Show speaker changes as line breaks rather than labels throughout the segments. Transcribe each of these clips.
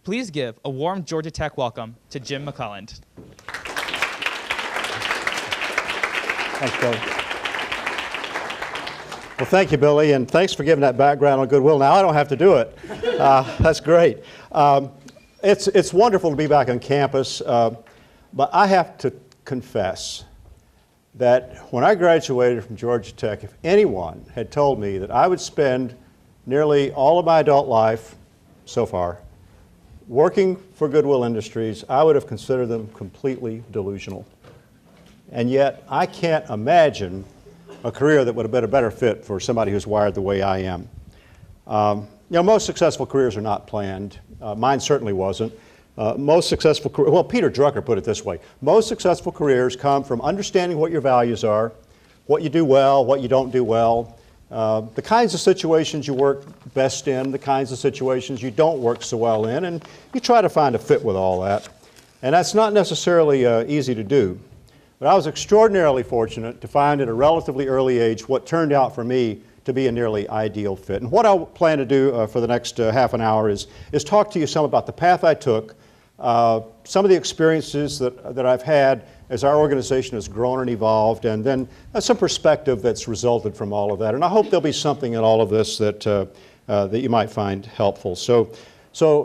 Please give a warm Georgia Tech welcome to Jim McClelland.
Thanks, Billy. Well, thank you, Billy, and thanks for giving that background on Goodwill. Now I don't have to do it. That's great. It's wonderful to be back on campus, but I have to confess that when I graduated from Georgia Tech, if anyone had told me that I would spend nearly all of my adult life so far working for Goodwill Industries, I would have considered them completely delusional. And yet, I can't imagine a career that would have been a better fit for somebody who's wired the way I am. Most successful careers are not planned. Mine certainly wasn't. Most successful careers, well, Peter Drucker put it this way: most successful careers come from understanding what your values are, what you do well, what you don't do well, the kinds of situations you work best in, the kinds of situations you don't work so well in, and you try to find a fit with all that. And that's not necessarily easy to do. But I was extraordinarily fortunate to find at a relatively early age what turned out for me to be a nearly ideal fit. And what I plan to do for the next half an hour is talk to you some about the path I took, some of the experiences that I've had as our organization has grown and evolved, and then some perspective that's resulted from all of that. And I hope there'll be something in all of this that you might find helpful. So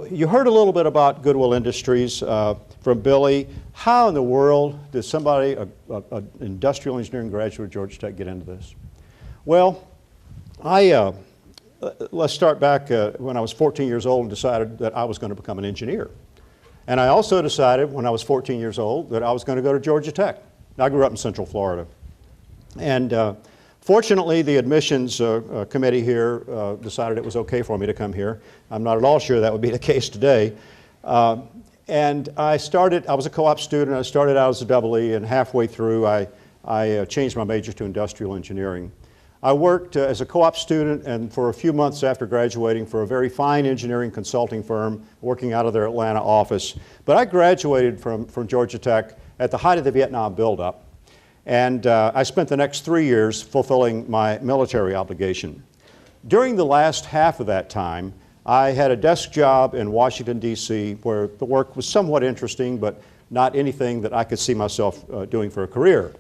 you heard a little bit about Goodwill Industries from Billy. How in the world did somebody, an industrial engineering graduate at Georgia Tech, get into this? Well, let's start back when I was 14 years old and decided that I was going to become an engineer. And I also decided when I was 14 years old that I was going to go to Georgia Tech. I grew up in Central Florida. And fortunately, the admissions committee here decided it was okay for me to come here. I'm not at all sure that would be the case today. And I was a co-op student. I started out as a double E, and halfway through I changed my major to industrial engineering. I worked as a co-op student and for a few months after graduating for a very fine engineering consulting firm working out of their Atlanta office. But I graduated from Georgia Tech at the height of the Vietnam buildup, and I spent the next 3 years fulfilling my military obligation. During the last half of that time, I had a desk job in Washington, D.C., where the work was somewhat interesting, but not anything that I could see myself doing for a career.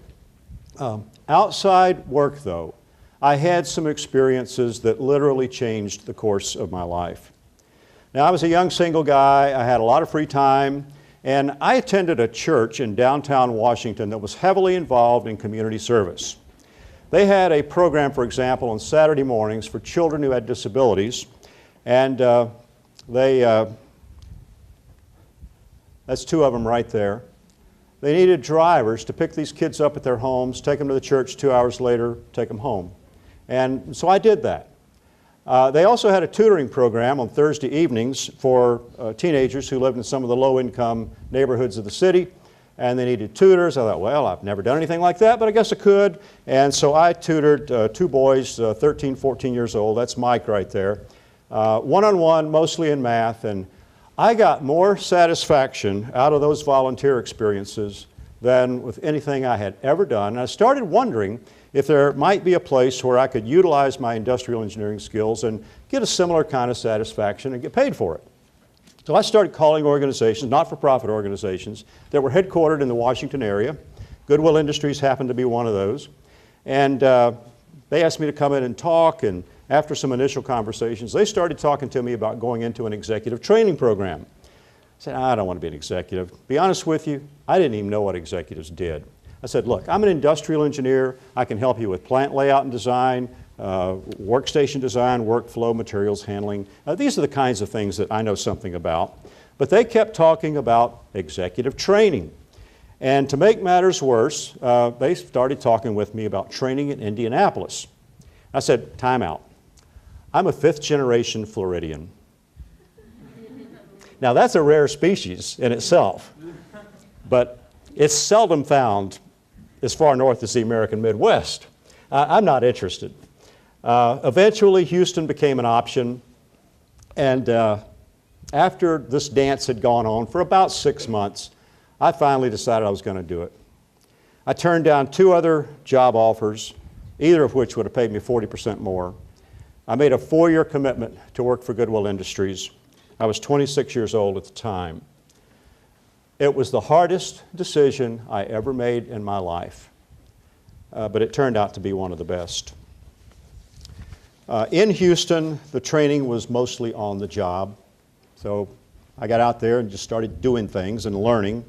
Outside work, though, I had some experiences that literally changed the course of my life. Now, I was a young single guy. I had a lot of free time, and I attended a church in downtown Washington that was heavily involved in community service. They had a program, for example, on Saturday mornings for children who had disabilities, and that's two of them right there. They needed drivers to pick these kids up at their homes, take them to the church 2 hours later, take them home. And so I did that. They also had a tutoring program on Thursday evenings for teenagers who lived in some of the low-income neighborhoods of the city, and they needed tutors. I thought, well, I've never done anything like that, but I guess I could. And so I tutored two boys, 13, 14 years old. That's Mike right there. One-on-one, mostly in math, and I got more satisfaction out of those volunteer experiences than with anything I had ever done. And I started wondering if there might be a place where I could utilize my industrial engineering skills and get a similar kind of satisfaction and get paid for it. So I started calling organizations, not-for-profit organizations, that were headquartered in the Washington area. Goodwill Industries happened to be one of those. And they asked me to come in and talk, and after some initial conversations, they started talking to me about going into an executive training program. I said, I don't want to be an executive. To be honest with you, I didn't even know what executives did. I said, look, I'm an industrial engineer. I can help you with plant layout and design, workstation design, workflow, materials handling. These are the kinds of things that I know something about. But they kept talking about executive training. And to make matters worse, they started talking with me about training in Indianapolis. I said, time out. I'm a fifth-generation Floridian. Now, that's a rare species in itself, but it's seldom found as far north as the American Midwest. I'm not interested. Eventually, Houston became an option, and after this dance had gone on for about 6 months, I finally decided I was going to do it. I turned down 2 other job offers, either of which would have paid me 40% more. I made a 4-year commitment to work for Goodwill Industries. I was 26 years old at the time. It was the hardest decision I ever made in my life, but it turned out to be one of the best. In Houston, the training was mostly on the job, so I got out there and just started doing things and learning.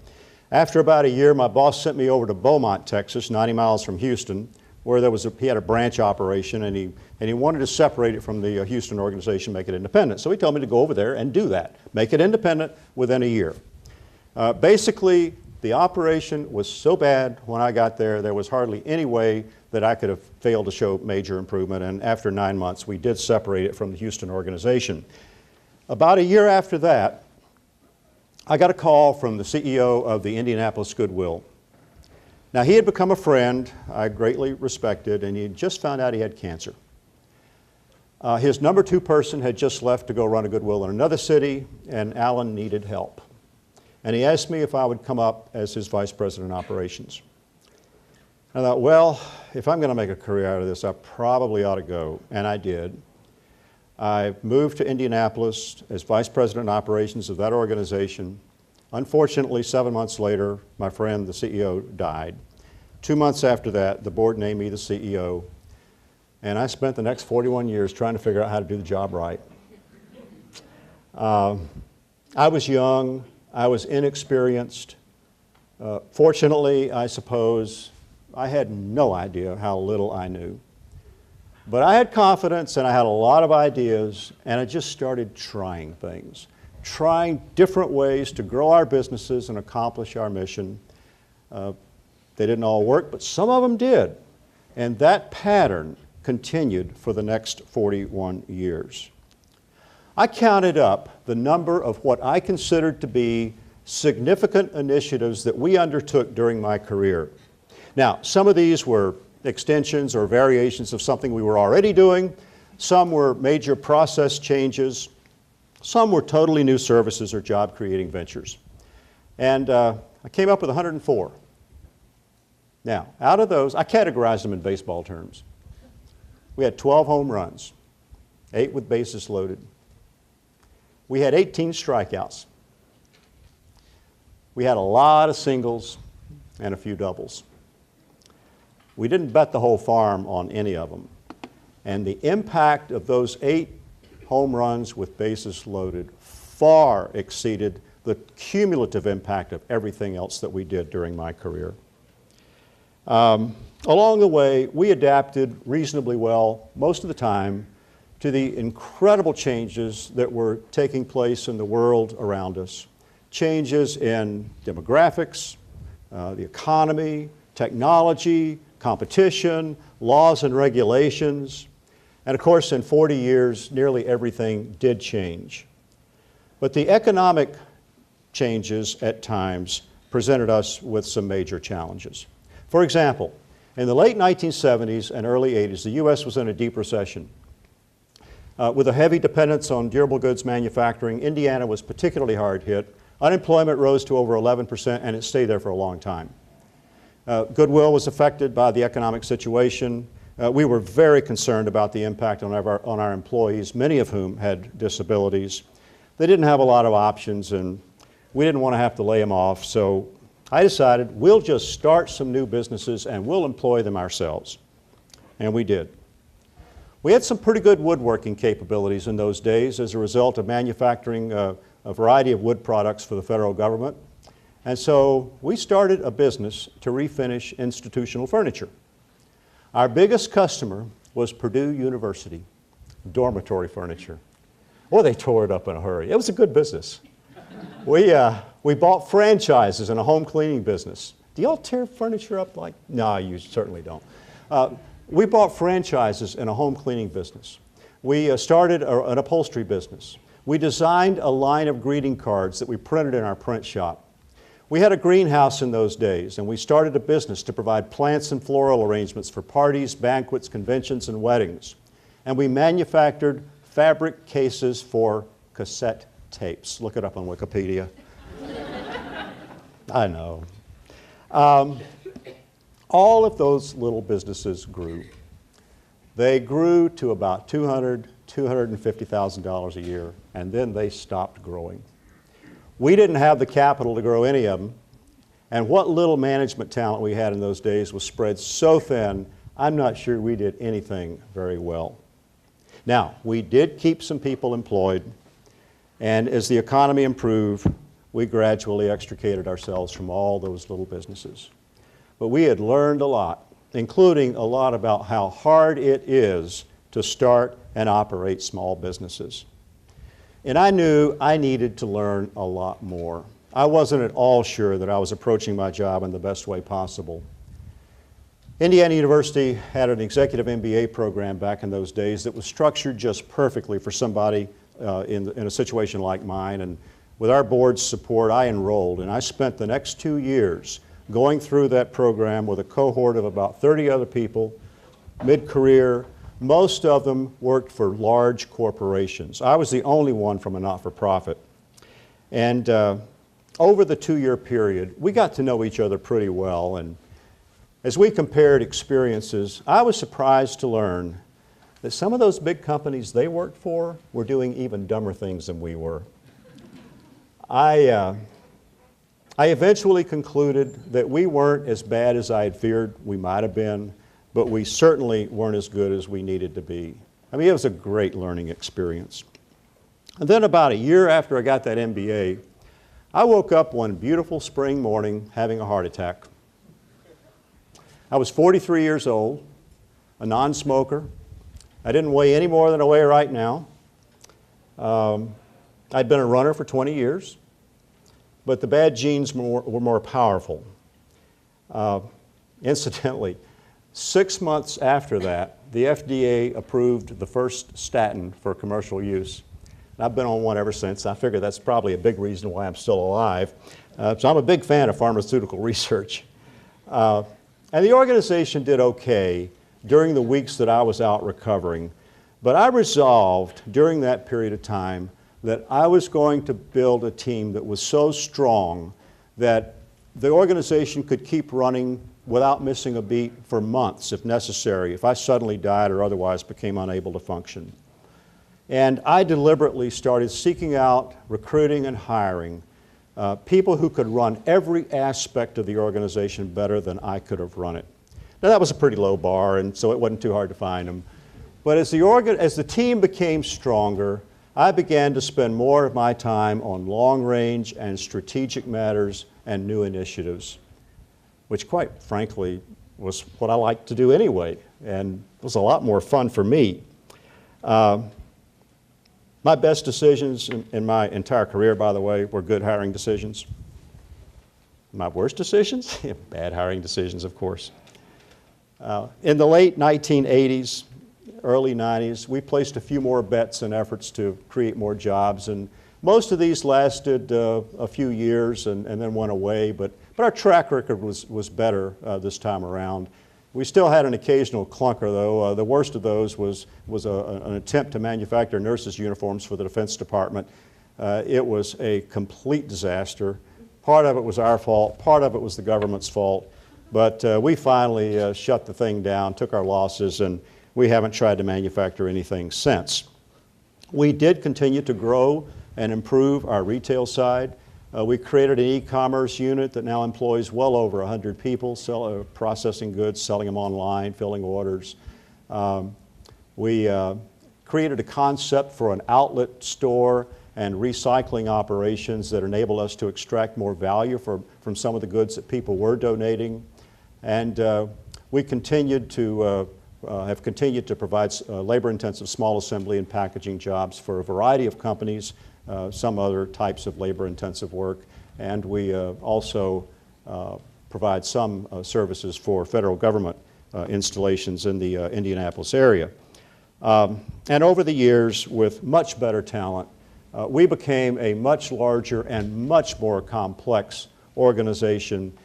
After about a year, my boss sent me over to Beaumont, Texas, 90 miles from Houston, where he had a branch operation, and he wanted to separate it from the Houston organization, make it independent. So he told me to go over there and do that, make it independent within a year. Basically, the operation was so bad when I got there, there was hardly any way that I could have failed to show major improvement, and after 9 months, we did separate it from the Houston organization. About a year after that, I got a call from the CEO of the Indianapolis Goodwill. Now, he had become a friend I greatly respected, and he had just found out he had cancer. His number 2 person had just left to go run a Goodwill in another city, and Alan needed help. And he asked me if I would come up as his vice president of operations. I thought, well, if I'm going to make a career out of this, I probably ought to go, and I did. I moved to Indianapolis as vice president of operations of that organization. Unfortunately, 7 months later, my friend, the CEO, died. 2 months after that, the board named me the CEO, and I spent the next 41 years trying to figure out how to do the job right. I was young, I was inexperienced. Fortunately, I suppose, I had no idea how little I knew. But I had confidence and I had a lot of ideas, and I just started trying things, trying different ways to grow our businesses and accomplish our mission. They didn't all work, but some of them did. And that pattern continued for the next 41 years. I counted up the number of what I considered to be significant initiatives that we undertook during my career. Now, some of these were extensions or variations of something we were already doing. Some were major process changes. Some were totally new services or job-creating ventures. And I came up with 104. Now, out of those, I categorized them in baseball terms. We had 12 home runs, 8 with bases loaded. We had 18 strikeouts. We had a lot of singles and a few doubles. We didn't bet the whole farm on any of them. And the impact of those 8 home runs with bases loaded far exceeded the cumulative impact of everything else that we did during my career. Along the way, we adapted reasonably well, most of the time, to the incredible changes that were taking place in the world around us. Changes in demographics, the economy, technology, competition, laws and regulations. And of course, in 40 years, nearly everything did change. But the economic changes at times presented us with some major challenges. For example, in the late 1970s and early 80s, the U.S. was in a deep recession. With a heavy dependence on durable goods manufacturing, Indiana was particularly hard hit. Unemployment rose to over 11%, and it stayed there for a long time. Goodwill was affected by the economic situation. We were very concerned about the impact on our employees, many of whom had disabilities. They didn't have a lot of options, and we didn't want to have to lay them off, so I decided we'll just start some new businesses and we'll employ them ourselves. And we did. We had some pretty good woodworking capabilities in those days as a result of manufacturing a variety of wood products for the federal government. And so we started a business to refinish institutional furniture. Our biggest customer was Purdue University, dormitory furniture. Well, they tore it up in a hurry. It was a good business. We bought franchises in a home cleaning business. Do y'all tear furniture up like? No, you certainly don't. We bought franchises in a home cleaning business. We started an upholstery business. We designed a line of greeting cards that we printed in our print shop. We had a greenhouse in those days, and we started a business to provide plants and floral arrangements for parties, banquets, conventions, and weddings. And we manufactured fabric cases for cassette tapes. Look it up on Wikipedia. I know. All of those little businesses grew. They grew to about $250,000 a year, and then they stopped growing. We didn't have the capital to grow any of them, and what little management talent we had in those days was spread so thin, I'm not sure we did anything very well. Now, we did keep some people employed, and as the economy improved, we gradually extricated ourselves from all those little businesses. But we had learned a lot, including a lot about how hard it is to start and operate small businesses. And I knew I needed to learn a lot more. I wasn't at all sure that I was approaching my job in the best way possible. Indiana University had an executive MBA program back in those days that was structured just perfectly for somebody in a situation like mine. And with our board's support, I enrolled, and I spent the next 2 years going through that program with a cohort of about 30 other people, mid-career. Most of them worked for large corporations. I was the only one from a not-for-profit. And over the 2-year period, we got to know each other pretty well. And as we compared experiences, I was surprised to learn that some of those big companies they worked for were doing even dumber things than we were. I eventually concluded that we weren't as bad as I had feared we might have been, but we certainly weren't as good as we needed to be. I mean, it was a great learning experience. And then about a year after I got that MBA, I woke up one beautiful spring morning having a heart attack. I was 43 years old, a non-smoker. I didn't weigh any more than I weigh right now. I'd been a runner for 20 years, but the bad genes were more powerful. Incidentally, 6 months after that, the FDA approved the first statin for commercial use. I've been on one ever since. I figure that's probably a big reason why I'm still alive. So I'm a big fan of pharmaceutical research. And the organization did okay during the weeks that I was out recovering. But I resolved during that period of time that I was going to build a team that was so strong that the organization could keep running without missing a beat for months if necessary, if I suddenly died or otherwise became unable to function. And I deliberately started seeking out, recruiting, and hiring people who could run every aspect of the organization better than I could have run it. Now that was a pretty low bar, and so it wasn't too hard to find them. But as the team became stronger, I began to spend more of my time on long-range and strategic matters and new initiatives, which quite frankly was what I liked to do anyway, and was a lot more fun for me. My best decisions in my entire career, by the way, were good hiring decisions. My worst decisions? Bad hiring decisions, of course. In the late 1980s, early 90s, we placed a few more bets in efforts to create more jobs, and most of these lasted a few years and then went away, but our track record was better this time around. We still had an occasional clunker, though. The worst of those was an attempt to manufacture nurses' uniforms for the Defense Department. It was a complete disaster. Part of it was our fault, part of it was the government's fault, but we finally shut the thing down, took our losses, and we haven't tried to manufacture anything since. We did continue to grow and improve our retail side. We created an e-commerce unit that now employs well over 100 people, processing goods, selling them online, filling orders. We created a concept for an outlet store and recycling operations that enable us to extract more value from some of the goods that people were donating. And we continued to have continued to provide labor-intensive small assembly and packaging jobs for a variety of companies, some other types of labor-intensive work, and we also provide some services for federal government installations in the Indianapolis area. And over the years, with much better talent, we became a much larger and much more complex organization,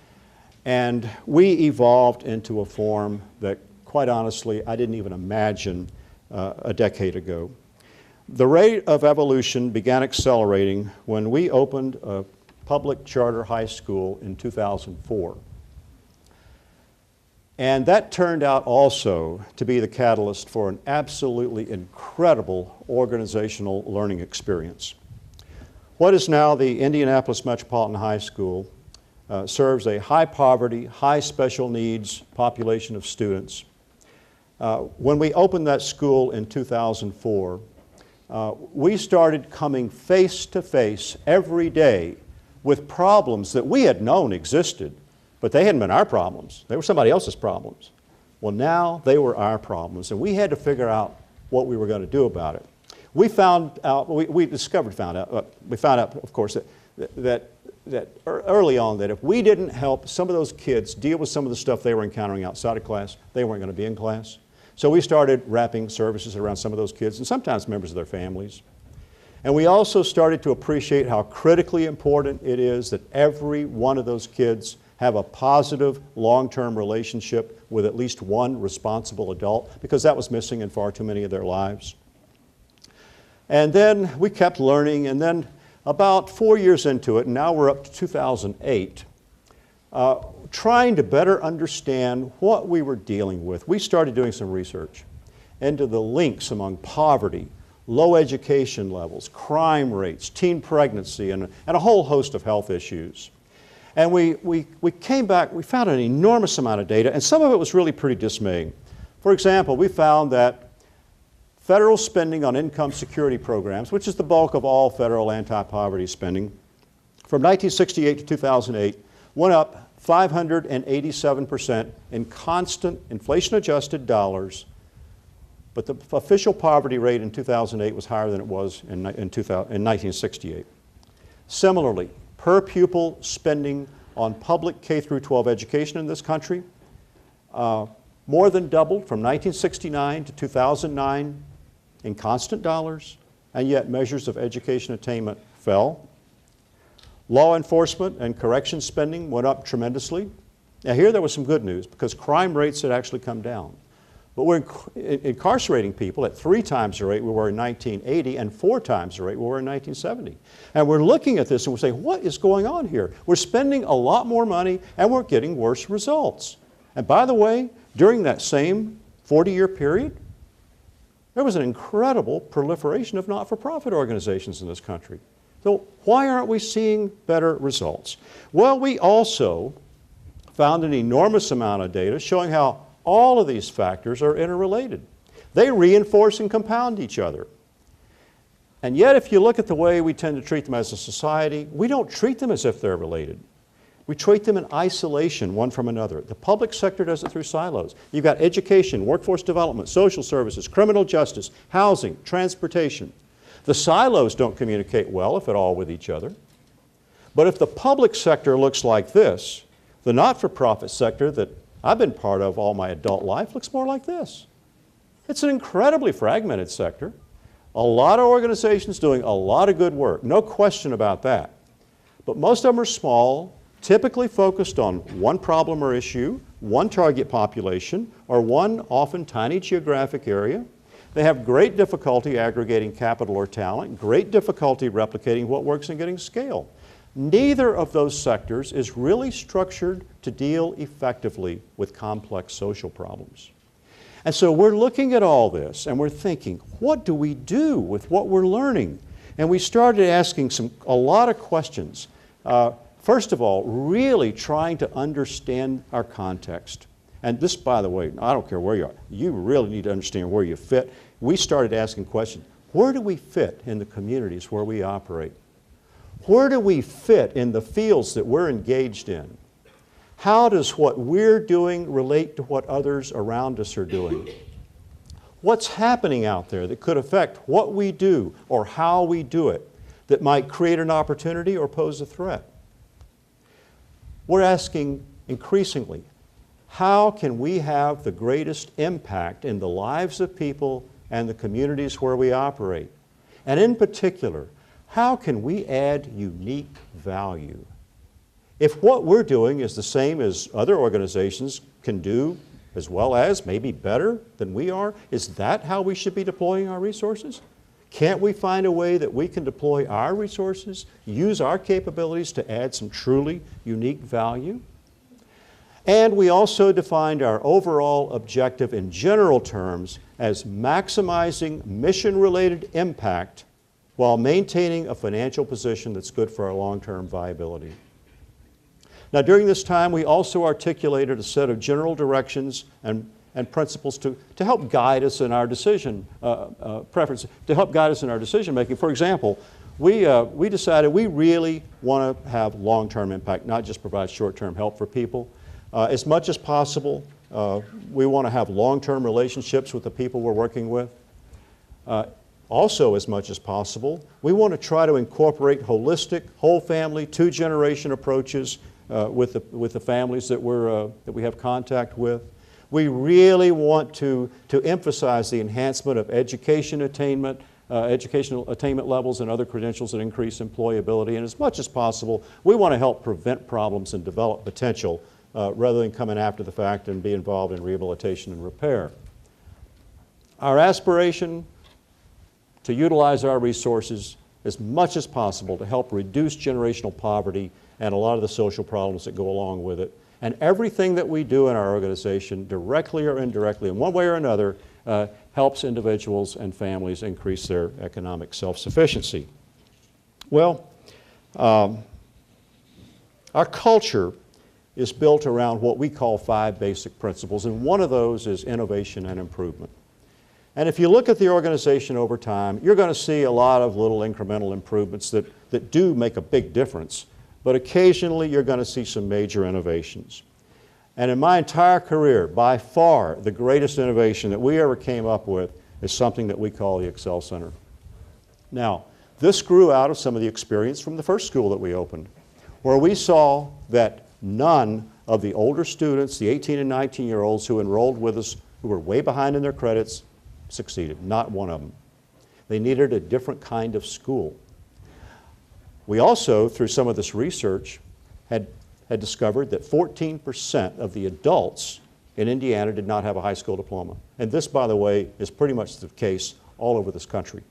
and we evolved into a form that, quite honestly, I didn't even imagine a decade ago. The rate of evolution began accelerating when we opened a public charter high school in 2004. And that turned out also to be the catalyst for an absolutely incredible organizational learning experience. What is now the Indianapolis Metropolitan High School serves a high poverty, high special needs population of students. When we opened that school in 2004, we started coming face to face every day with problems that we had known existed, but they hadn't been our problems. They were somebody else's problems. Well, now they were our problems, and we had to figure out what we were going to do about it. We found out, of course, that early on that if we didn't help some of those kids deal with some of the stuff they were encountering outside of class, they weren't going to be in class. So we started wrapping services around some of those kids and sometimes members of their families. And we also started to appreciate how critically important it is that every one of those kids have a positive long-term relationship with at least one responsible adult, because that was missing in far too many of their lives. And then we kept learning, and then about 4 years into it, and now we're up to 2008, trying to better understand what we were dealing with, we started doing some research into the links among poverty, low education levels, crime rates, teen pregnancy, and a whole host of health issues. And we came back, we found an enormous amount of data, and some of it was really pretty dismaying. For example, we found that federal spending on income security programs, which is the bulk of all federal anti-poverty spending, from 1968 to 2008, went up 587% in constant inflation-adjusted dollars, but the official poverty rate in 2008 was higher than it was in 1968. Similarly, per pupil spending on public K-12 education in this country more than doubled from 1969 to 2009 in constant dollars, and yet measures of education attainment fell. Law enforcement and corrections spending went up tremendously. Now here there was some good news, because crime rates had actually come down. But we're incarcerating people at 3 times the rate we were in 1980 and 4 times the rate we were in 1970. And we're looking at this and we're saying, what is going on here? We're spending a lot more money and we're getting worse results. And by the way, during that same 40-year period, there was an incredible proliferation of not-for-profit organizations in this country. So why aren't we seeing better results? Well, we also found an enormous amount of data showing how all of these factors are interrelated. They reinforce and compound each other. And yet, if you look at the way we tend to treat them as a society, we don't treat them as if they're related. We treat them in isolation, one from another. The public sector does it through silos. You've got education, workforce development, social services, criminal justice, housing, transportation. The silos don't communicate well, if at all, with each other. But if the public sector looks like this, the not-for-profit sector that I've been part of all my adult life looks more like this. It's an incredibly fragmented sector. A lot of organizations doing a lot of good work, no question about that. But most of them are small, typically focused on one problem or issue, one target population, or one often tiny geographic area. They have great difficulty aggregating capital or talent, great difficulty replicating what works and getting scale. Neither of those sectors is really structured to deal effectively with complex social problems. And so we're looking at all this and we're thinking, what do we do with what we're learning? And we started asking a lot of questions. First of all, really trying to understand our context. And this, by the way, I don't care where you are, you really need to understand where you fit. We started asking questions. Where do we fit in the communities where we operate? Where do we fit in the fields that we're engaged in? How does what we're doing relate to what others around us are doing? What's happening out there that could affect what we do or how we do it that might create an opportunity or pose a threat? We're asking increasingly, how can we have the greatest impact in the lives of people and the communities where we operate? And in particular, how can we add unique value? If what we're doing is the same as other organizations can do, as well as maybe better than we are, is that how we should be deploying our resources? Can't we find a way that we can deploy our resources, use our capabilities to add some truly unique value? And we also defined our overall objective in general terms as maximizing mission-related impact while maintaining a financial position that's good for our long-term viability. Now, during this time, we also articulated a set of general directions and principles to help guide us in our decision preference, to help guide us in our decision making. For example, we decided we really want to have long-term impact, not just provide short-term help for people. As much as possible, we want to have long-term relationships with the people we're working with. Also, as much as possible, we want to try to incorporate holistic, whole family, two-generation approaches with the families that we have contact with. We really want to emphasize the enhancement of educational attainment levels and other credentials that increase employability. And as much as possible, we want to help prevent problems and develop potential rather than coming after the fact and be involved in rehabilitation and repair. Our aspiration to utilize our resources as much as possible to help reduce generational poverty and a lot of the social problems that go along with it. And everything that we do in our organization, directly or indirectly, in one way or another, helps individuals and families increase their economic self-sufficiency. Well, our culture is built around what we call 5 basic principles, and one of those is innovation and improvement. And if you look at the organization over time, you're going to see a lot of little incremental improvements that do make a big difference, but occasionally you're going to see some major innovations. And in my entire career, by far, the greatest innovation that we ever came up with is something that we call the Excel Center. Now, this grew out of some of the experience from the first school that we opened, where we saw that none of the older students, the 18 and 19-year-olds who enrolled with us, who were way behind in their credits, succeeded. Not one of them. They needed a different kind of school. We also, through some of this research, had discovered that 14% of the adults in Indiana did not have a high school diploma. And this, by the way, is pretty much the case all over this country,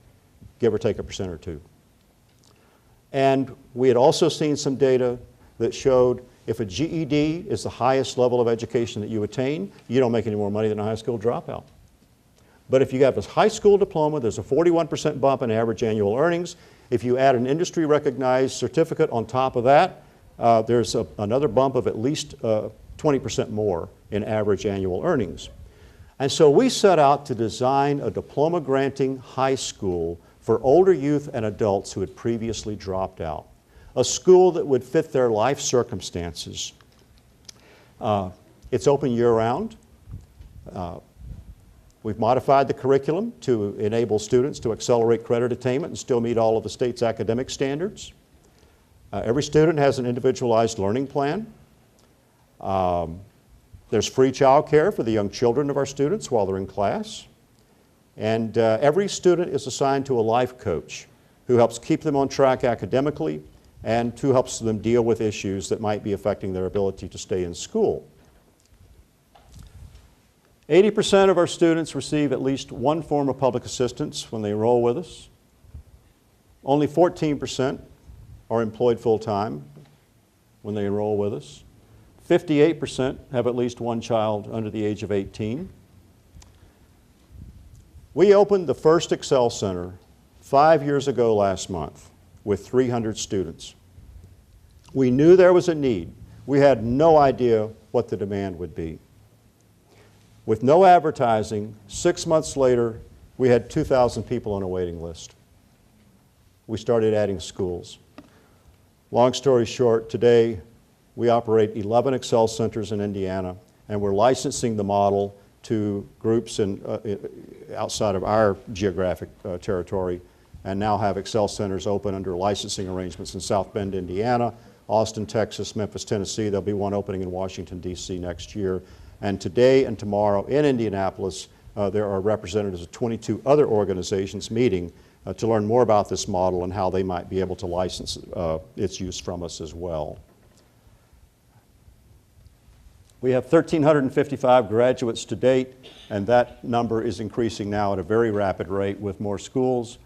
give or take a percent or two. And we had also seen some data that showed if a GED is the highest level of education that you attain, you don't make any more money than a high school dropout. But if you have a high school diploma, there's a 41% bump in average annual earnings. If you add an industry-recognized certificate on top of that, there's another bump of at least 20% more in average annual earnings. And so we set out to design a diploma-granting high school for older youth and adults who had previously dropped out, a school that would fit their life circumstances. It's open year-round. We've modified the curriculum to enable students to accelerate credit attainment and still meet all of the state's academic standards. Every student has an individualized learning plan. There's free child care for the young children of our students while they're in class. And every student is assigned to a life coach who helps keep them on track academically and who helps them deal with issues that might be affecting their ability to stay in school. 80% of our students receive at least one form of public assistance when they enroll with us. Only 14% are employed full-time when they enroll with us. 58% have at least one child under the age of 18. We opened the first Excel Center 5 years ago last month with 300 students. We knew there was a need. We had no idea what the demand would be. With no advertising, 6 months later, we had 2,000 people on a waiting list. We started adding schools. Long story short, today we operate 11 Excel centers in Indiana, and we're licensing the model to groups outside of our geographic territory, and now have Excel centers open under licensing arrangements in South Bend, Indiana, Austin, Texas, Memphis, Tennessee. There'll be one opening in Washington, D.C. next year. And today and tomorrow in Indianapolis, there are representatives of 22 other organizations meeting to learn more about this model and how they might be able to license its use from us as well. We have 1,355 graduates to date, and that number is increasing now at a very rapid rate with more schools.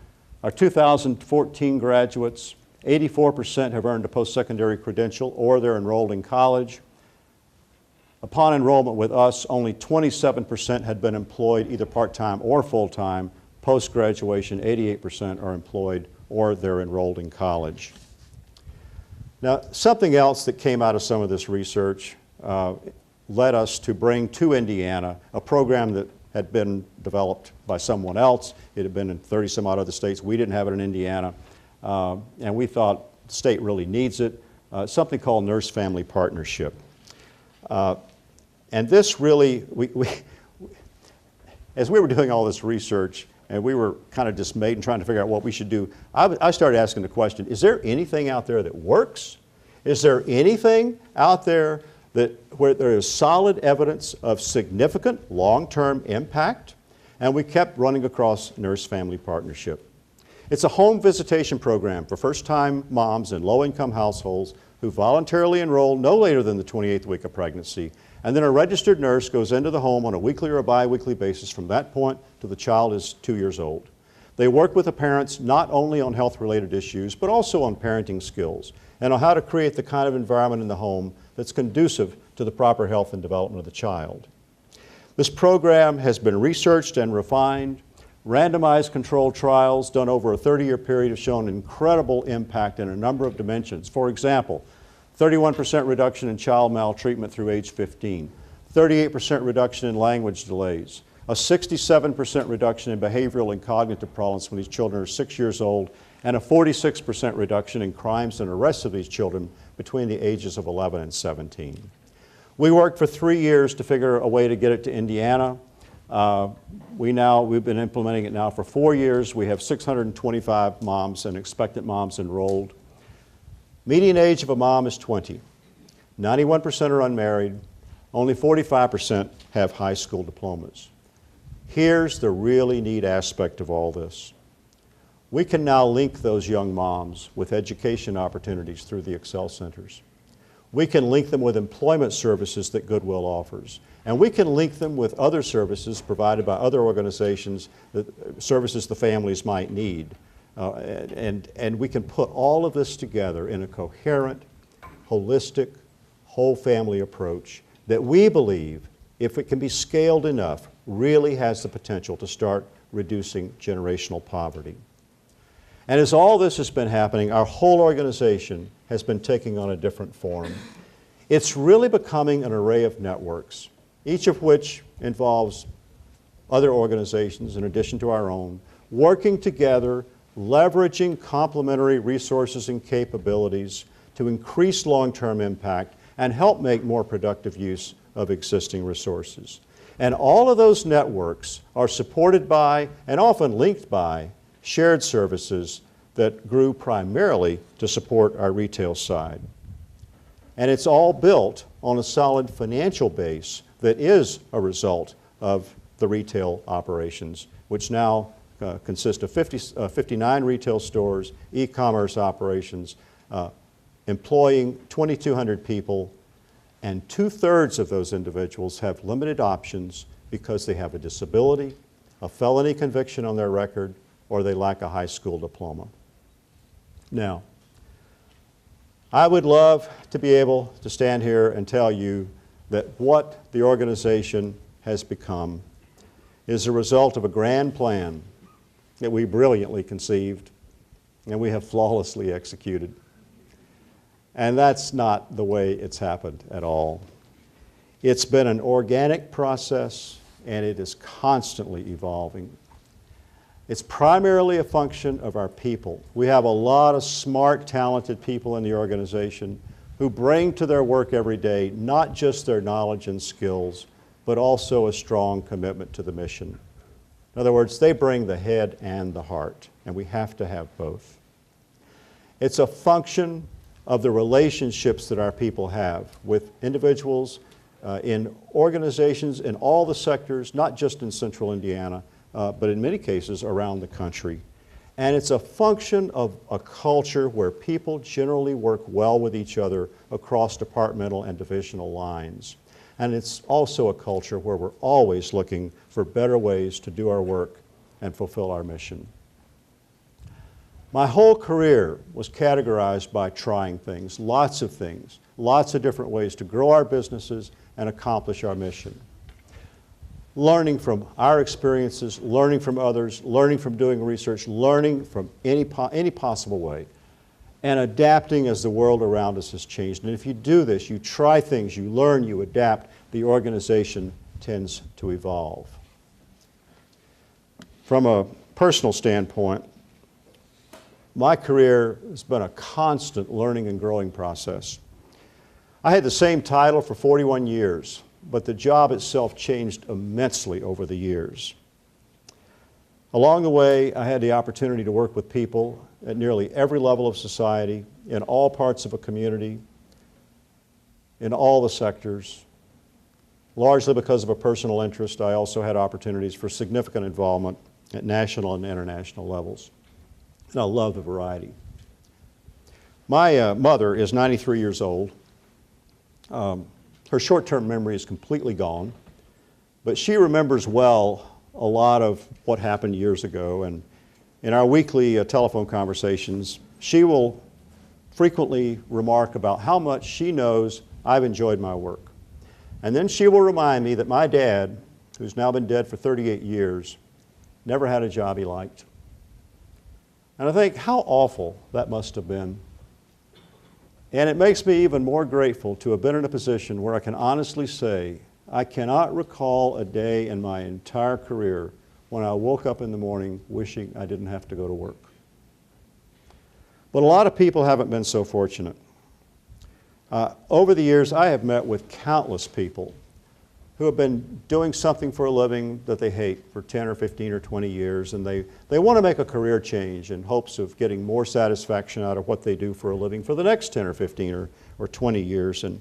Our 2014 graduates, 84% have earned a post-secondary credential or they're enrolled in college. Upon enrollment with us, only 27% had been employed either part-time or full-time. Post-graduation, 88% are employed or they're enrolled in college. Now, something else that came out of some of this research led us to bring to Indiana a program that had been developed by someone else. It had been in 30 some odd other states. We didn't have it in Indiana. And we thought the state really needs it. Something called Nurse-Family Partnership. And this really, as we were doing all this research and we were kind of dismayed and trying to figure out what we should do, I started asking the question, is there anything out there that works? Is there anything out there where there is solid evidence of significant long-term impact? And we kept running across Nurse-Family Partnership. It's a home visitation program for first-time moms in low-income households who voluntarily enroll no later than the 28th week of pregnancy, and then a registered nurse goes into the home on a weekly or a bi-weekly basis from that point till the child is 2 years old. They work with the parents not only on health-related issues, but also on parenting skills and on how to create the kind of environment in the home that's conducive to the proper health and development of the child. This program has been researched and refined. Randomized controlled trials done over a 30-year period have shown incredible impact in a number of dimensions. For example, 31% reduction in child maltreatment through age 15, 38% reduction in language delays, a 67% reduction in behavioral and cognitive problems when these children are 6 years old, and a 46% reduction in crimes and arrests of these children between the ages of 11 and 17. We worked for 3 years to figure a way to get it to Indiana. We've been implementing it now for 4 years. We have 625 moms and expectant moms enrolled. Median age of a mom is 20. 91% are unmarried. Only 45% have high school diplomas. Here's the really neat aspect of all this. We can now link those young moms with education opportunities through the Excel Centers. We can link them with employment services that Goodwill offers. And we can link them with other services provided by other organizations, services the families might need. And we can put all of this together in a coherent, holistic, whole family approach that we believe, if it can be scaled enough, really has the potential to start reducing generational poverty. And as all this has been happening, our whole organization has been taking on a different form. It's really becoming an array of networks, each of which involves other organizations in addition to our own, working together, leveraging complementary resources and capabilities to increase long-term impact and help make more productive use of existing resources. And all of those networks are supported by and often linked by shared services that grew primarily to support our retail side. And it's all built on a solid financial base that is a result of the retail operations, which now consist of 59 retail stores, e-commerce operations, employing 2,200 people, and 2/3 of those individuals have limited options because they have a disability, a felony conviction on their record, or they lack a high school diploma. Now, I would love to be able to stand here and tell you that what the organization has become is a result of a grand plan that we brilliantly conceived and we have flawlessly executed. And that's not the way it's happened at all. It's been an organic process and it is constantly evolving. It's primarily a function of our people. We have a lot of smart, talented people in the organization who bring to their work every day not just their knowledge and skills, but also a strong commitment to the mission. In other words, they bring the head and the heart, and we have to have both. It's a function of the relationships that our people have with individuals in organizations in all the sectors, not just in central Indiana, but in many cases around the country. And it's a function of a culture where people generally work well with each other across departmental and divisional lines. And it's also a culture where we're always looking for better ways to do our work and fulfill our mission. My whole career was categorized by trying things, lots of different ways to grow our businesses and accomplish our mission. Learning from our experiences, learning from others, learning from doing research, learning from any possible way, and adapting as the world around us has changed. And if you do this, you try things, you learn, you adapt, the organization tends to evolve. From a personal standpoint, my career has been a constant learning and growing process. I had the same title for 41 years, but the job itself changed immensely over the years. Along the way, I had the opportunity to work with people at nearly every level of society, in all parts of a community, in all the sectors. Largely because of a personal interest, I also had opportunities for significant involvement at national and international levels. And I love the variety. My mother is 93 years old. Her short-term memory is completely gone, but she remembers well a lot of what happened years ago. And in our weekly telephone conversations, she will frequently remark about how much she knows I've enjoyed my work. And then she will remind me that my dad, who's now been dead for 38 years, never had a job he liked. And I think how awful that must have been. And it makes me even more grateful to have been in a position where I can honestly say I cannot recall a day in my entire career when I woke up in the morning wishing I didn't have to go to work. But a lot of people haven't been so fortunate. Over the years, I have met with countless people who have been doing something for a living that they hate for 10 or 15 or 20 years, and they want to make a career change in hopes of getting more satisfaction out of what they do for a living for the next 10 or 15 or 20 years. And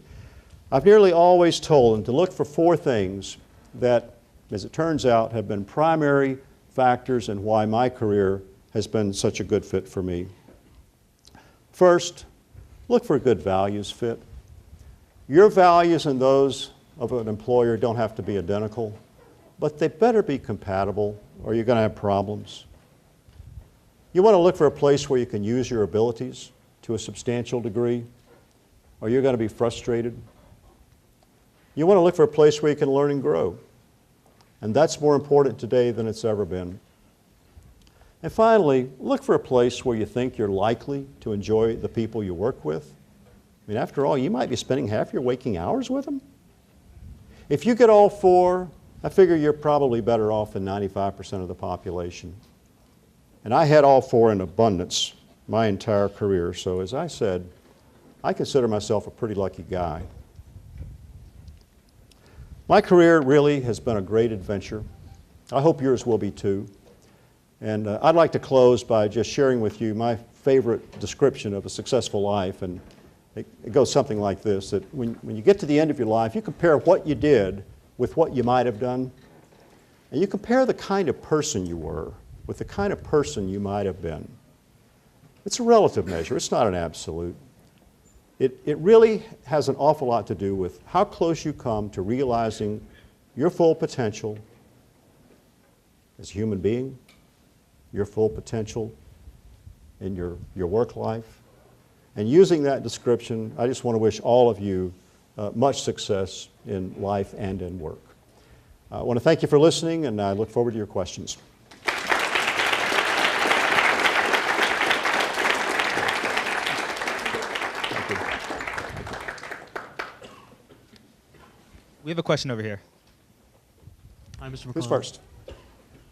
I've nearly always told them to look for 4 things that, as it turns out, have been primary factors in why my career has been such a good fit for me. First, look for a good values fit. Your values and those of an employer don't have to be identical, but they better be compatible or you're going to have problems. You want to look for a place where you can use your abilities to a substantial degree, or you're going to be frustrated. You want to look for a place where you can learn and grow, and that's more important today than it's ever been. And finally, look for a place where you think you're likely to enjoy the people you work with. I mean, after all, you might be spending half your waking hours with them. If you get all 4, I figure you're probably better off than 95% of the population. And I had all 4 in abundance my entire career. So as I said, I consider myself a pretty lucky guy. My career really has been a great adventure. I hope yours will be too. And I'd like to close by just sharing with you my favorite description of a successful life. And it goes something like this, that when you get to the end of your life, you compare what you did with what you might have done, and you compare the kind of person you were with the kind of person you might have been. It's a relative measure. It's not an absolute. It really has an awful lot to do with how close you come to realizing your full potential as a human being, your full potential in your work life. And using that description, I just want to wish all of you much success in life and in work. I want to thank you for listening, and I look forward to your questions. Thank you.
We have a question over here.
Hi, Mr. McClelland.
Who's first?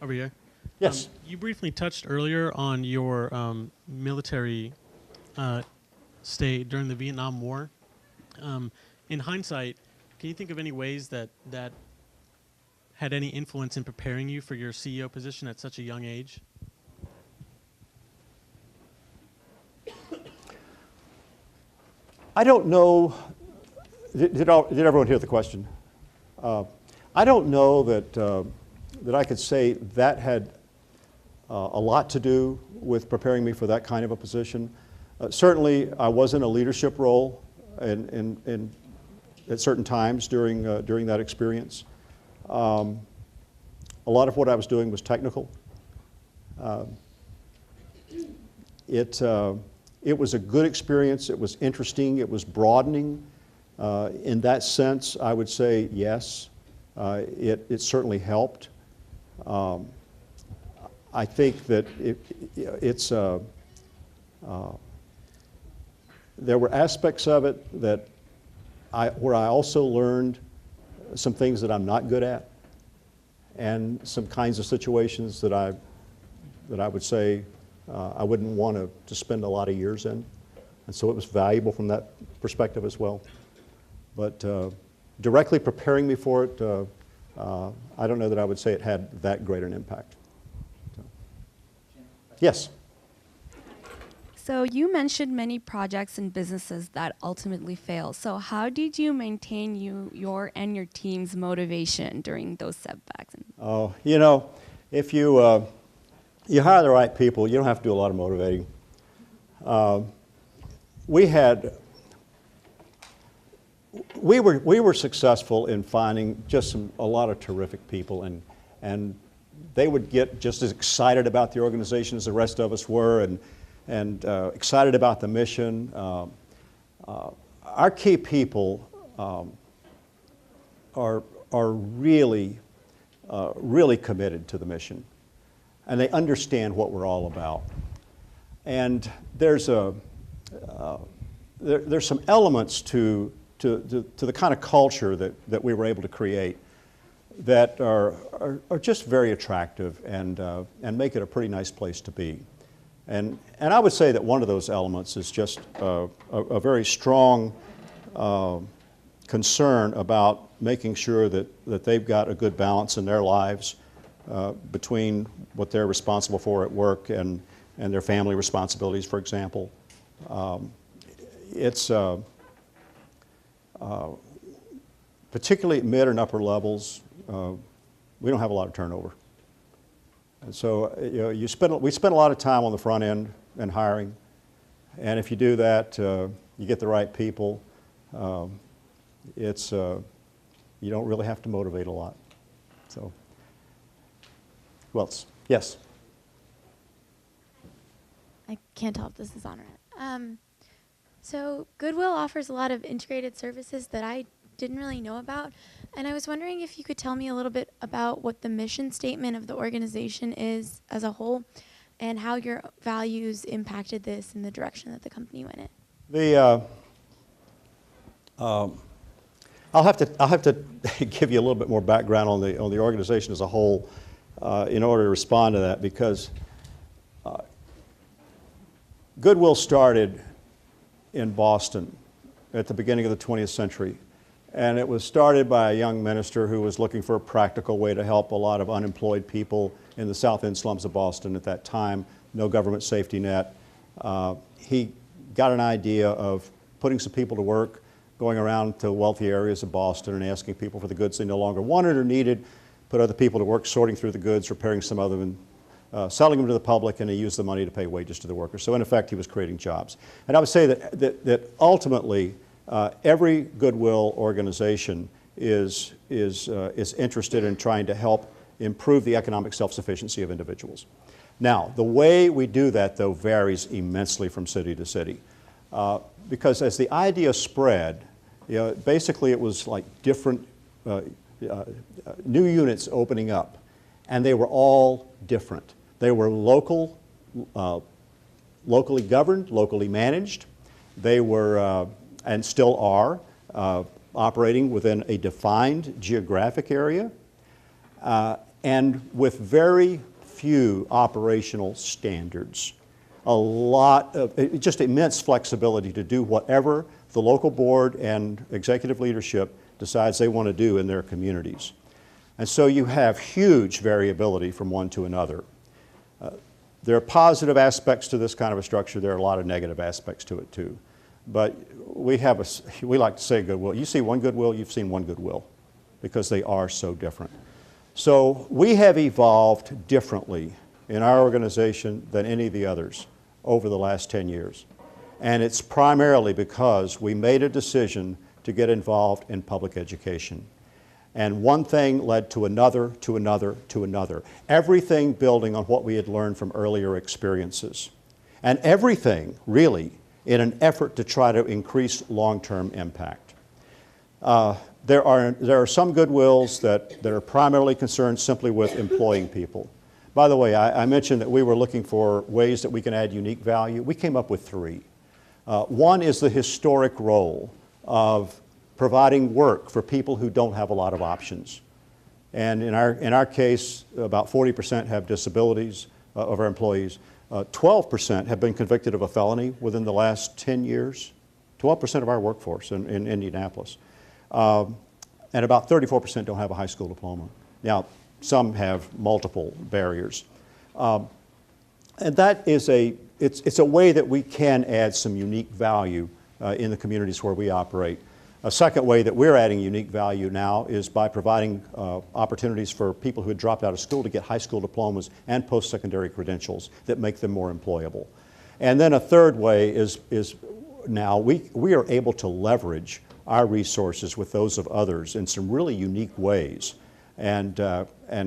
Over here.
Yes.
You briefly touched earlier on your military stay during the Vietnam War. In hindsight, can you think of any ways that had any influence in preparing you for your CEO position at such a young age?
I don't know. Did everyone hear the question? I don't know that I could say that had a lot to do with preparing me for that kind of a position. Certainly, I was in a leadership role at certain times during that experience. A lot of what I was doing was technical. it was a good experience. It was interesting. It was broadening. In that sense, I would say yes. It certainly helped. I think that there were aspects of it that where I also learned some things that I'm not good at, and some kinds of situations that I would say I wouldn't want to spend a lot of years in. And so it was valuable from that perspective as well. But directly preparing me for it, I don't know that I would say it had that great an impact. So. Yes?
So you mentioned many projects and businesses that ultimately fail. So how did you maintain your and your team's motivation during those setbacks?
Oh, you know, if you hire the right people, you don't have to do a lot of motivating. We were successful in finding just a lot of terrific people, and they would get just as excited about the organization as the rest of us were, and excited about the mission. Our key people are really committed to the mission, and they understand what we're all about. And there's some elements to the kind of culture that we were able to create that are just very attractive and make it a pretty nice place to be. And I would say that one of those elements is just a very strong concern about making sure that they've got a good balance in their lives between what they're responsible for at work and their family responsibilities, for example. It's particularly at mid and upper levels, we don't have a lot of turnover. And so we spend a lot of time on the front end in hiring, and if you do that, you get the right people. You don't really have to motivate a lot. So, who else? Yes.
I can't tell if this is on or not. So Goodwill offers a lot of integrated services that I didn't really know about, and I was wondering if you could tell me a little bit about what the mission statement of the organization is as a whole, and how your values impacted this in the direction that the company went in.
I'll have to give you a little bit more background on the organization as a whole in order to respond to that, because Goodwill started in Boston at the beginning of the 20th century. And it was started by a young minister who was looking for a practical way to help a lot of unemployed people in the South End slums of Boston at that time, no government safety net. He got an idea of putting some people to work, going around to wealthy areas of Boston and asking people for the goods they no longer wanted or needed, put other people to work sorting through the goods, repairing some of them, and selling them to the public, and he used the money to pay wages to the workers. So in effect, he was creating jobs. And I would say that ultimately, every Goodwill organization is interested in trying to help improve the economic self-sufficiency of individuals. Now, the way we do that, though, varies immensely from city to city. Because as the idea spread, basically it was like different new units opening up, and they were all different. They were locally governed, locally managed. They were and still are, operating within a defined geographic area, and with very few operational standards. A lot of, just immense flexibility to do whatever the local board and executive leadership decides they want to do in their communities. And so you have huge variability from one to another. There are positive aspects to this kind of a structure. There are a lot of negative aspects to it too. But we like to say Goodwill. You see one Goodwill, you've seen one Goodwill, because they are so different. So we have evolved differently in our organization than any of the others over the last 10 years. And it's primarily because we made a decision to get involved in public education. And one thing led to another, to another, to another. Everything building on what we had learned from earlier experiences. And everything, really, in an effort to try to increase long-term impact. There are some Goodwills that are primarily concerned simply with employing people. By the way, I mentioned that we were looking for ways that we can add unique value. We came up with three. One is the historic role of providing work for people who don't have a lot of options. And in our case, about 40% have disabilities of our employees. 12% have been convicted of a felony within the last 10 years. 12% of our workforce in Indianapolis. And about 34% don't have a high school diploma. Now, some have multiple barriers. And that is it's a way that we can add some unique value in the communities where we operate. A second way that we're adding unique value now is by providing opportunities for people who had dropped out of school to get high school diplomas and post-secondary credentials that make them more employable. And then a third way is now we are able to leverage our resources with those of others in some really unique ways and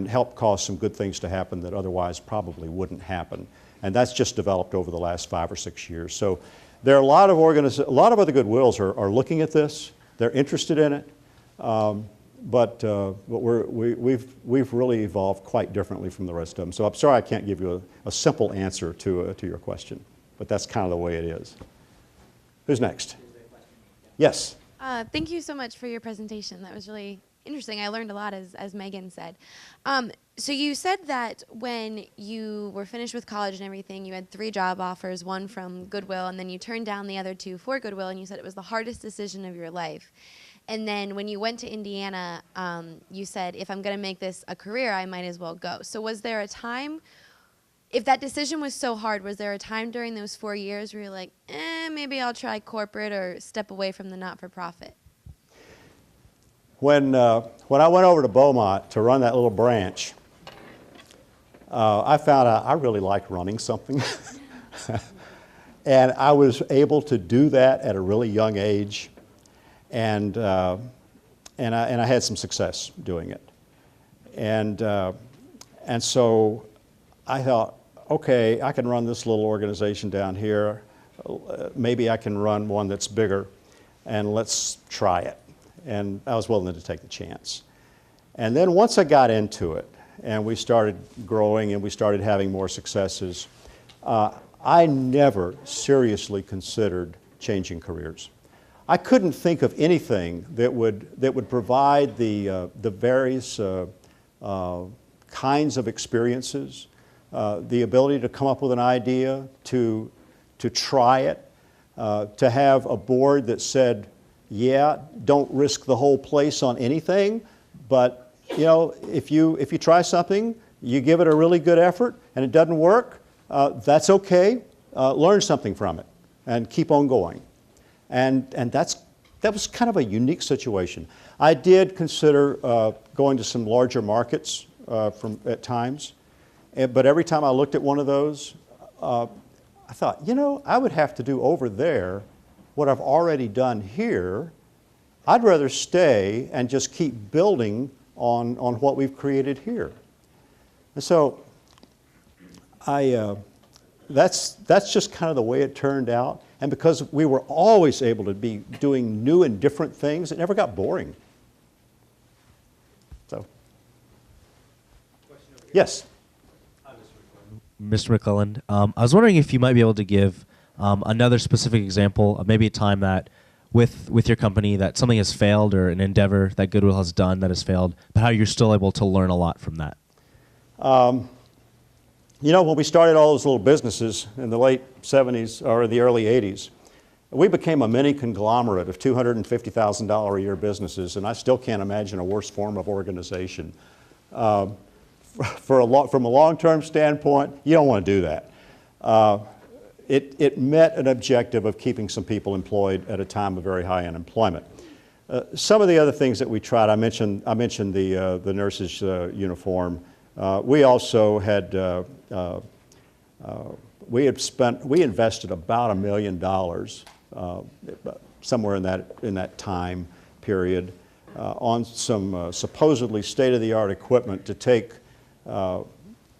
help cause some good things to happen that otherwise probably wouldn't happen. And that's just developed over the last 5 or 6 years. So there are a lot of other Goodwills are looking at this. They're interested in it, but we've really evolved quite differently from the rest of them. So I'm sorry I can't give you a simple answer to your question, but that's kind of the way it is. Who's next? Yes.
Thank you so much for your presentation. That was really interesting. I learned a lot, as Megan said. So you said that when you were finished with college and everything, you had 3 job offers, one from Goodwill, and then you turned down the other 2 for Goodwill, and you said it was the hardest decision of your life. And then when you went to Indiana, you said, if I'm going to make this a career, I might as well go. So was there a time, if that decision was so hard, was there a time during those 4 years where you're like, maybe I'll try corporate or step away from the not-for-profit?
When I went over to Beaumont to run that little branch, I found out I really liked running something. And I was able to do that at a really young age, and I had some success doing it. And so I thought, okay, I can run this little organization down here. Maybe I can run one that's bigger, and let's try it. And I was willing to take the chance. And then once I got into it, and we started growing and we started having more successes, I never seriously considered changing careers. I couldn't think of anything that would provide the various kinds of experiences, the ability to come up with an idea, to try it, to have a board that said, yeah, don't risk the whole place on anything, but you know, if you try something, you give it a really good effort and it doesn't work, that's okay. Learn something from it and keep on going. And that was kind of a unique situation. I did consider going to some larger markets at times, but every time I looked at one of those, I thought, you know, I would have to do over there what I've already done here. I'd rather stay and just keep building on what we've created here. And so that's just kind of the way it turned out. And because we were always able to be doing new and different things, it never got boring. So, yes.
Mr. McClelland, I was wondering if you might be able to give another specific example of maybe a time that with your company that something has failed or an endeavor that Goodwill has done that has failed, but how you're still able to learn a lot from that.
You know, when we started all those little businesses in the late 70s or the early 80s, we became a mini conglomerate of $250,000 a year businesses, and I still can't imagine a worse form of organization. From a long-term standpoint, you don't want to do that. It met an objective of keeping some people employed at a time of very high unemployment. Some of the other things that we tried, I mentioned the nurses' uniform. We also had we invested about $1 million somewhere in that time period on some supposedly state-of-the-art equipment to take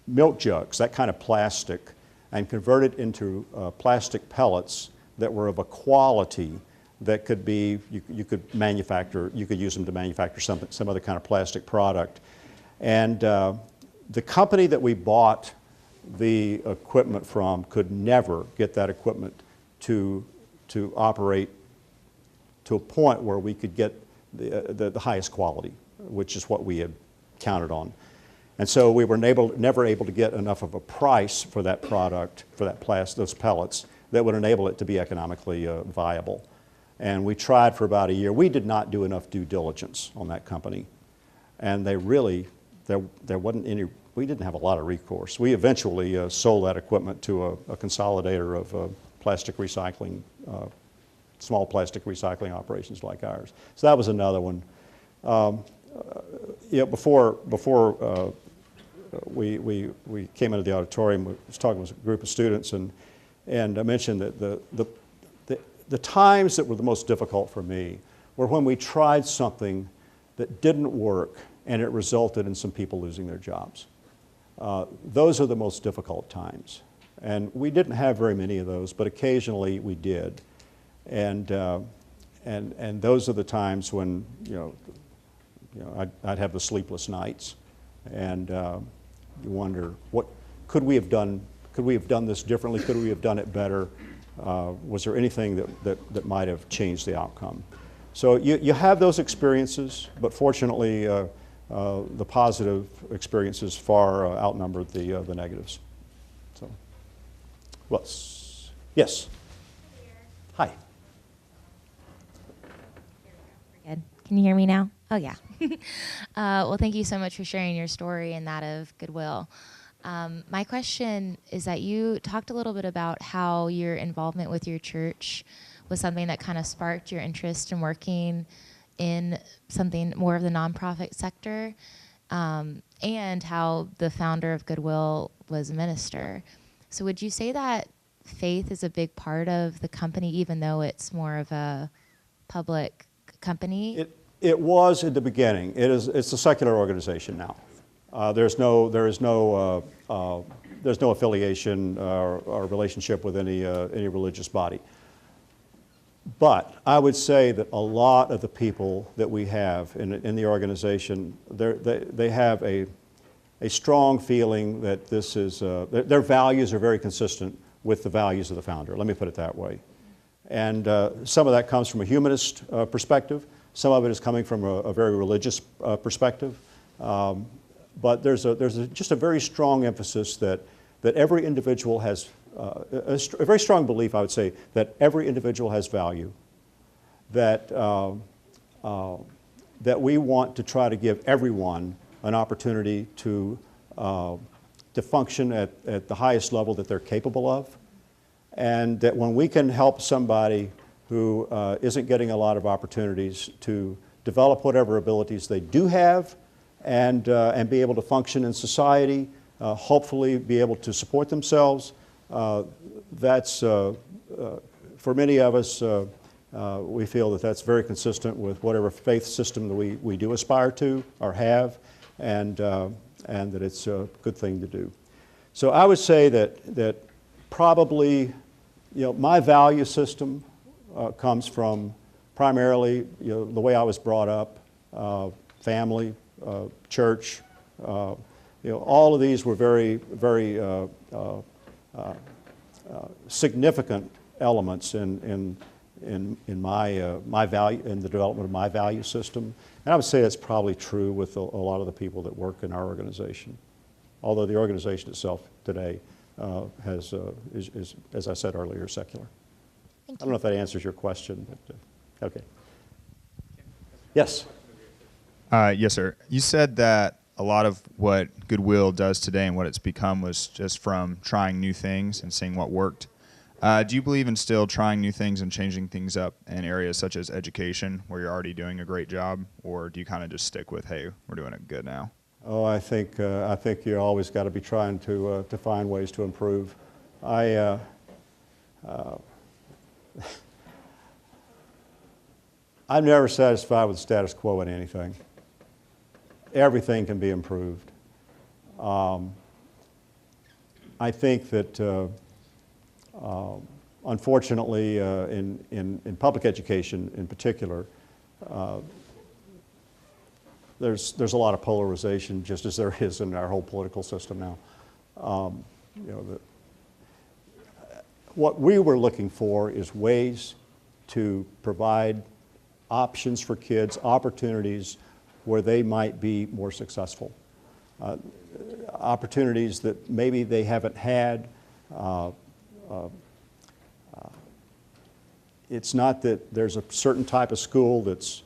milk jugs, that kind of plastic, and convert it into plastic pellets that were of a quality that could be, you could manufacture, you could use them to manufacture some other kind of plastic product. And the company that we bought the equipment from could never get that equipment to operate to a point where we could get the highest quality, which is what we had counted on. And so we were never able to get enough of a price for that product, for those pellets, that would enable it to be economically viable. And we tried for about a year. We did not do enough due diligence on that company. And they really, there wasn't any, we didn't have a lot of recourse. We eventually sold that equipment to a consolidator of plastic recycling, small plastic recycling operations like ours. So that was another one. Before we came into the auditorium, I was talking with a group of students, and I mentioned that the times that were the most difficult for me were when we tried something that didn't work and it resulted in some people losing their jobs. Those are the most difficult times. And we didn't have very many of those, but occasionally we did. And those are the times when, I'd have the sleepless nights, and you wonder, what could we have done? Could we have done this differently? Could we have done it better? Was there anything that might have changed the outcome? So you have those experiences, but fortunately, the positive experiences far outnumber the negatives. So, yes. Hi.
Good. Can you hear me now? Oh, yeah. Well, thank you so much for sharing your story and that of Goodwill. My question is that you talked a little bit about how your involvement with your church was something that kind of sparked your interest in working in something more of the nonprofit sector, and how the founder of Goodwill was a minister. So would you say that faith is a big part of the company, even though it's more of a public company?
It was at the beginning. It's a secular organization now. There's no affiliation or relationship with any religious body. But I would say that a lot of the people that we have in the organization, they have a strong feeling that this is, their values are very consistent with the values of the founder. Let me put it that way. And some of that comes from a humanist perspective. Some of it is coming from a very religious perspective. But there's just a very strong emphasis that every individual has, a very strong belief, I would say, that every individual has value, that we want to try to give everyone an opportunity to function at the highest level that they're capable of, and that when we can help somebody who isn't getting a lot of opportunities to develop whatever abilities they do have and be able to function in society, hopefully be able to support themselves, that's, for many of us, we feel that that's very consistent with whatever faith system that we do aspire to or have, and that it's a good thing to do. So I would say that probably, my value system comes from primarily, the way I was brought up, family, church, all of these were very, very significant elements in my value, in the development of my value system. And I would say that's probably true with a lot of the people that work in our organization. Although the organization itself today is, as I said earlier, secular. I don't know if that answers your question, but okay. Yes.
Yes, sir. You said that a lot of what Goodwill does today and what it's become was just from trying new things and seeing what worked. Do you believe in still trying new things and changing things up in areas such as education, where you're already doing a great job, or do you kind of just stick with, hey, we're doing it good now?
Oh, I think you always got to be trying to find ways to improve. I'm never satisfied with the status quo in anything. Everything can be improved. I think that unfortunately in public education in particular, there's a lot of polarization, just as there is in our whole political system now. You know, what we were looking for is ways to provide options for kids, opportunities where they might be more successful. Opportunities that maybe they haven't had. It's not that there's a certain type of school that's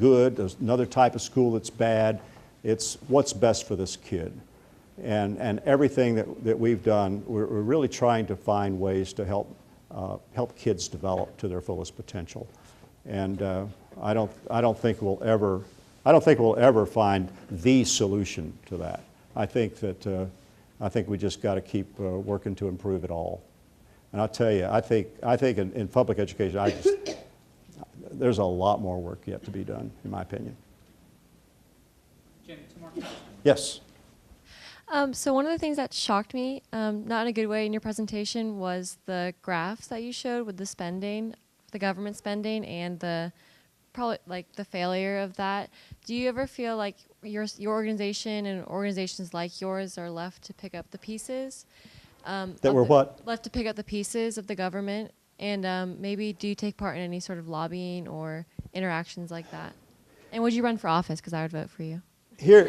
good, there's another type of school that's bad. It's what's best for this kid. And everything that we've done, we're really trying to find ways to help kids develop to their fullest potential. And I don't think we'll ever find the solution to that. I think we just got to keep working to improve it all. And I'll tell you, I think in public education, there's a lot more work yet to be done, in my opinion.
Jim, 2 more questions.
Yes.
So one of the things that shocked me, not in a good way in your presentation, was the graphs that you showed with the spending, the government spending, and the failure of that. Do you ever feel like your organization and organizations like yours are left to pick up the pieces?
That we're what?
Left to pick up the pieces of the government, and maybe do you take part in any sort of lobbying or interactions like that? And would you run for office? Because I would vote for you.
Here,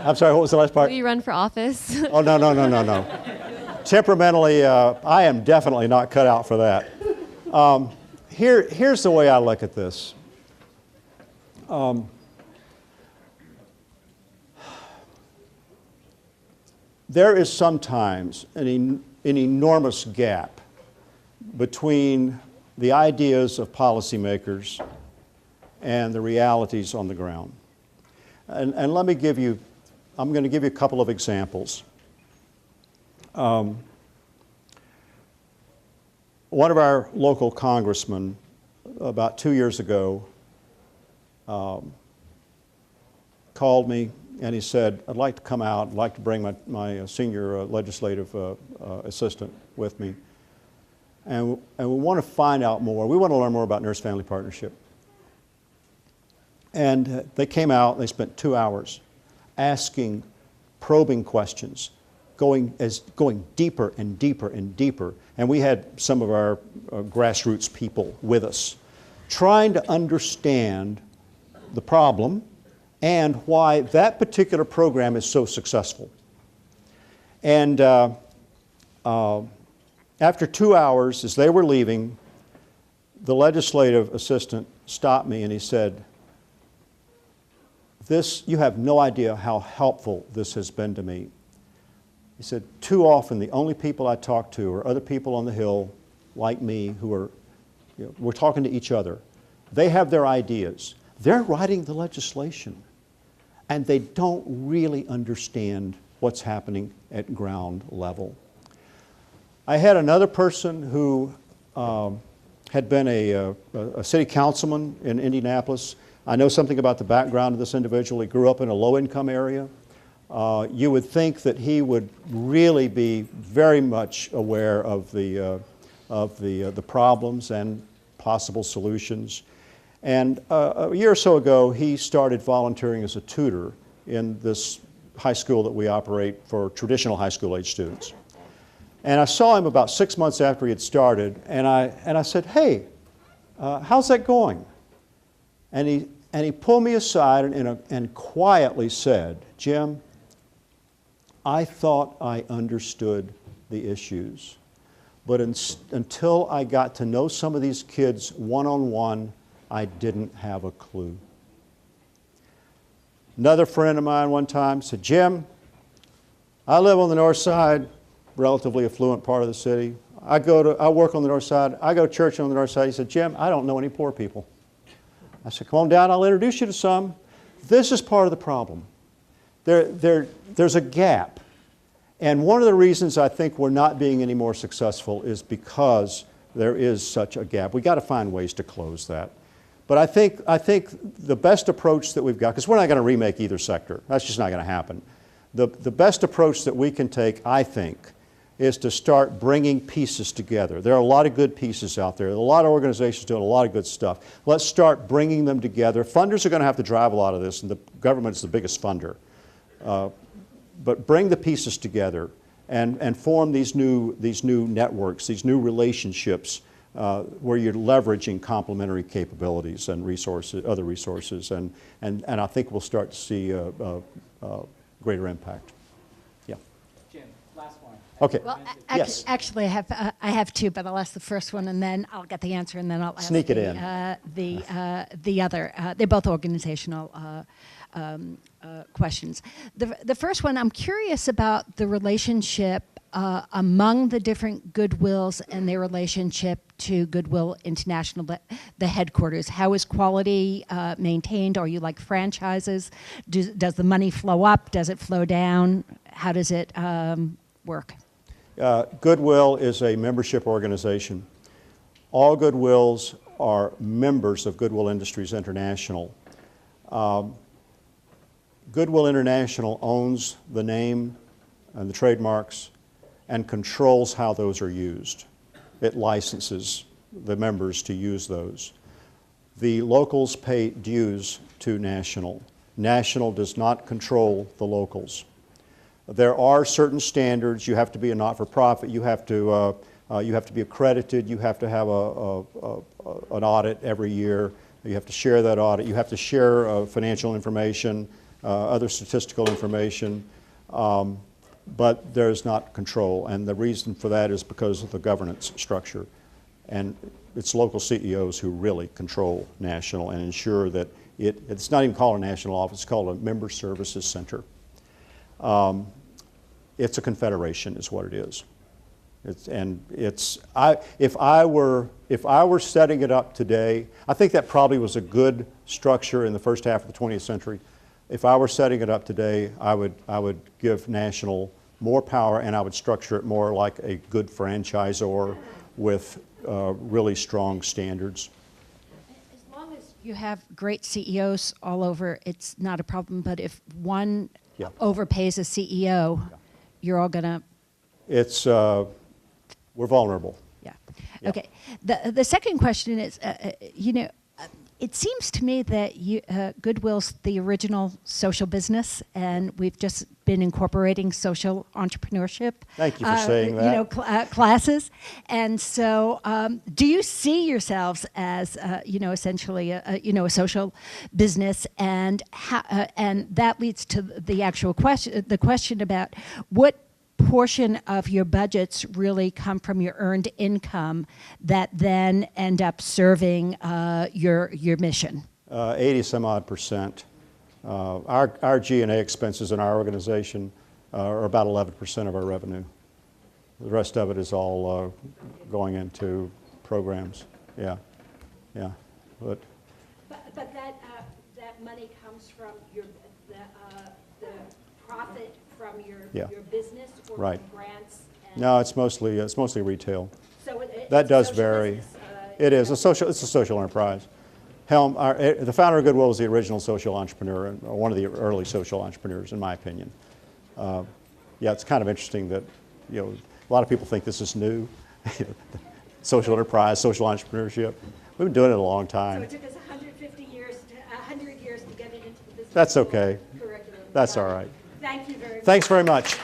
I'm sorry, what was the last part?
Will you run for office?
Oh, no. Temperamentally, I am definitely not cut out for that. Here's the way I look at this. There is sometimes an enormous gap between the ideas of policymakers and the realities on the ground. And let me give you, I'm going to give you a couple of examples. One of our local congressmen about 2 years ago called me and he said, I'd like to come out, I'd like to bring my senior legislative assistant with me. And we want to find out more. We want to learn more about nurse-family partnership. And they came out and they spent 2 hours asking probing questions, going deeper and deeper and deeper. And we had some of our grassroots people with us, trying to understand the problem and why that particular program is so successful. And after 2 hours, as they were leaving, the legislative assistant stopped me and he said, you have no idea how helpful this has been to me. He said, too often the only people I talk to are other people on the Hill like me who are, we're talking to each other. They have their ideas. They're writing the legislation. And they don't really understand what's happening at ground level. I had another person who had been a city councilman in Indianapolis. I know something about the background of this individual. He grew up in a low-income area. You would think that he would really be very much aware of the problems and possible solutions. And a year or so ago, he started volunteering as a tutor in this high school that we operate for traditional high school age students. And I saw him about 6 months after he had started, and I said, hey, how's that going? And he pulled me aside and quietly said, Jim, I thought I understood the issues, but until I got to know some of these kids one-on-one, I didn't have a clue. Another friend of mine one time said, Jim, I live on the north side, relatively affluent part of the city. I work on the north side. I go to church on the north side. He said, Jim, I don't know any poor people. I said, come on down, I'll introduce you to some. This is part of the problem. There's a gap. And one of the reasons I think we're not being any more successful is because there is such a gap. We've got to find ways to close that. But I think the best approach that we've got, because we're not going to remake either sector. That's just not going to happen. The best approach that we can take, I think, is to start bringing pieces together. There are a lot of good pieces out there. There are a lot of organizations doing a lot of good stuff. Let's start bringing them together. Funders are going to have to drive a lot of this, and the government's the biggest funder. But bring the pieces together and form these new networks, these new relationships where you're leveraging complementary capabilities and resources, other resources, and I think we'll start to see greater impact. Yeah.
Jim, last one.
Okay.
Well,
Yes.
actually, I have two, but I'll ask the first one, and then I'll get the answer, and then I'll ask
Sneak it
the other. They're both organizational questions. The first one, I'm curious about the relationship among the different Goodwills and their relationship to Goodwill International, the headquarters. How is quality maintained? Are you like franchises? Does the money flow up? Does it flow down? How does it work?
Goodwill is a membership organization. All Goodwills are members of Goodwill Industries International. Goodwill International owns the name and the trademarks and controls how those are used. It licenses the members to use those. The locals pay dues to National. National does not control the locals. There are certain standards. You have to be a not-for-profit. You have to be accredited. You have to have an audit every year. You have to share that audit. You have to share financial information, other statistical information. But there's not control, and the reason for that is because of the governance structure. And it's local CEOs who really control National and ensure that it's not even called a national office, it's called a member services center. It's a confederation is what it is. If I were setting it up today, I think that probably was a good structure in the first half of the 20th century. If I were setting it up today, I would give National more power, and I would structure it more like a good franchisor with really strong standards.
As long as you have great CEOs all over, it's not a problem. But if one overpays a CEO, you're all gonna.
We're vulnerable.
Yeah. Okay. The second question is, it seems to me that Goodwill's the original social business, and we've just been incorporating social entrepreneurship.
Thank you for saying that.
Classes. And so, do you see yourselves as, essentially, a social business, and and that leads to the actual question, the question about what portion of your budgets really come from your earned income that then end up serving your mission?
80-some-odd%. Our G&A expenses in our organization are about 11% of our revenue. The rest of it is all going into programs. Yeah. But
that money comes from the profit from your business or
right.
from grants?
No, it's mostly retail.
So
that does vary.
Business,
it is it's a social enterprise. Helm, the founder of Goodwill was the original social entrepreneur, and one of the early social entrepreneurs, in my opinion. It's kind of interesting that a lot of people think this is new, social enterprise, social entrepreneurship. We've been doing it a long time.
So it took us 100 years to get it into the business.
That's okay.
Curriculum.
That's all right.
Thank you very much.
Thanks very much.